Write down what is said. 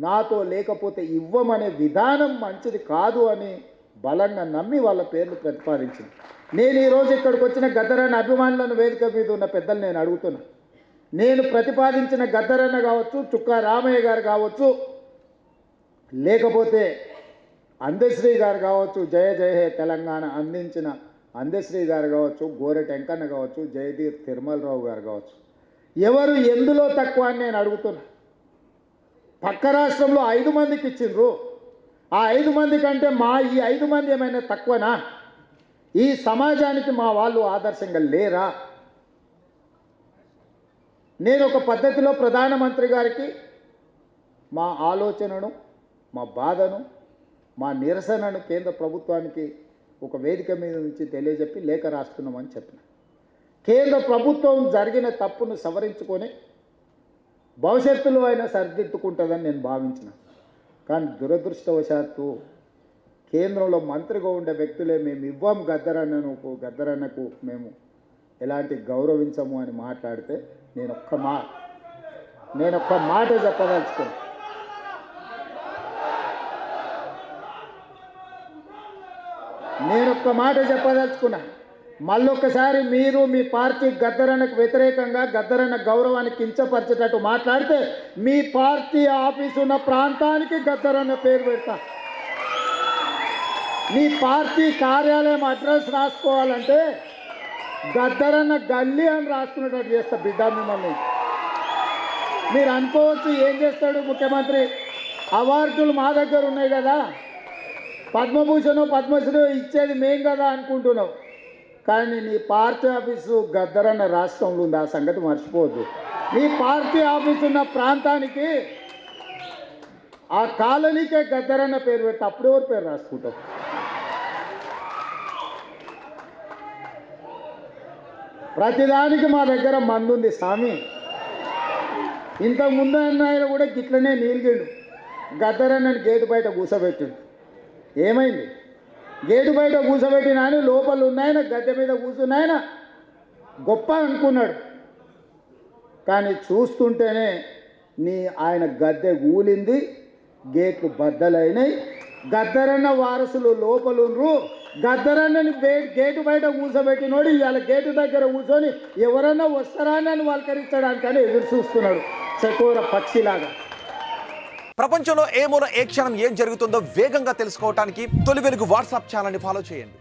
నాతో లేకపోతే ఇవ్వమనే విధానం మంచిది కాదు అని బలంగా నమ్మి వాళ్ళ పేర్లు ప్రతిపాదించింది. నేను ఈరోజు ఇక్కడికి వచ్చిన గద్దరన్న అభిమానులను వేదిక మీద ఉన్న పెద్దలు నేను అడుగుతున్నా, నేను ప్రతిపాదించిన గద్దరన్న కావచ్చు, చుక్కా రామయ్య గారు కావచ్చు, లేకపోతే అందశ్రీ గారు కావచ్చు, జయ జయ హే తెలంగాణ అందించిన అందశ్రీ గారు కావచ్చు, గోరె టెంకన్న కావచ్చు, జయదీర్ తిరుమలరావు గారు కావచ్చు, ఎవరు ఎందులో తక్కువ అని నేను అడుగుతున్నా. పక్క రాష్ట్రంలో 5 మందికి ఇచ్చిండ్రు. ఆ 5 మంది కంటే ఈ 5 మంది ఏమైనా తక్కువనా? ఈ సమాజానికి మా వాళ్ళు ఆదర్శంగా లేరా? నేను ఒక పద్ధతిలో ప్రధానమంత్రి గారికి మా ఆలోచనను, మా బాధను, మా నిరసనను కేంద్ర ప్రభుత్వానికి ఒక వేదిక మీద నుంచి తెలియజెప్పి లేఖ రాస్తున్నామని చెప్పిన. కేంద్ర ప్రభుత్వం జరిగిన తప్పును సవరించుకొని భవిష్యత్తులో అయినా సరిదిద్దుకుంటుందని నేను భావించిన. కానీ దురదృష్టవశాత్తు కేంద్రంలో మంత్రిగా ఉండే వ్యక్తులే మేము ఇవ్వం గద్దరన్నకు మేము ఎలాంటి గౌరవించము అని మాట్లాడితే నేను ఒక్క మాట చెప్పదలుచుకున్నాను. మళ్ళొక్కసారి మీరు మీ పార్టీ గద్దరన్నకు వ్యతిరేకంగా గద్దరన్న గౌరవానికి కించపరిచేటట్టు మాట్లాడితే మీ పార్టీ ఆఫీసు ఉన్న ప్రాంతానికి గద్దరన్న పేరు పెడతా. మీ పార్టీ కార్యాలయం అడ్రస్ రాసుకోవాలంటే గద్దరన్న గల్లీ అని రాసుకునేటట్టు చేస్తా బిడ్డ మిమ్మల్ని. మీరు అనుకోవచ్చు ఏం చేస్తాడు ముఖ్యమంత్రి, అవార్డులు మా దగ్గర ఉన్నాయి కదా, పద్మభూషణ్ పద్మశ్రీ ఇచ్చేది మేం కదా అనుకుంటున్నావు. కానీ నీ పార్టీ ఆఫీసు గద్దరన్న రాష్ట్రంలో ఉంది, ఆ సంగతి మర్చిపోవద్దు. నీ పార్టీ ఆఫీసు ఉన్న ప్రాంతానికి ఆ కాలనీకే గద్దరన్న పేరు పెడితే అప్పుడు ఎవరు పేరు రాసుకుంటావు? ప్రతిదానికి మా దగ్గర మందు ఉంది స్వామి. ఇంతకుముందు ఆయన కూడా గిట్లనే నీలిగిండు, గద్దరన్నని గేటు బయట కూర్చోబెట్టిండు. ఏమైంది? గేటు బయట కూర్చోబెట్టిన ఆయన లోపల ఉన్నాయన గద్దె మీద కూర్చున్నాయన గొప్ప అనుకున్నాడు. కానీ చూస్తుంటేనే ఆయన గద్దె ఊలింది, గేట్లు బద్దలైనాయి. గద్దరన్న వారసులు లోపలుండ్రు. గద్దరన్నని గేటు బయట కూర్చోబెట్టినోడు ఇవాళ గేటు దగ్గర కూర్చొని ఎవరన్నా వస్తారా అని వల్కరించడానికని ఎదురు చూస్తున్నాడు చకోర పక్షిలాగా. ప్రపంచంలో ఏ మూల ఏ క్షణం ఏం జరుగుతుందో వేగంగా తెలుసుకోవడానికి తొలి వెలుగు వాట్సాప్ ఛానల్ని ఫాలో చేయండి.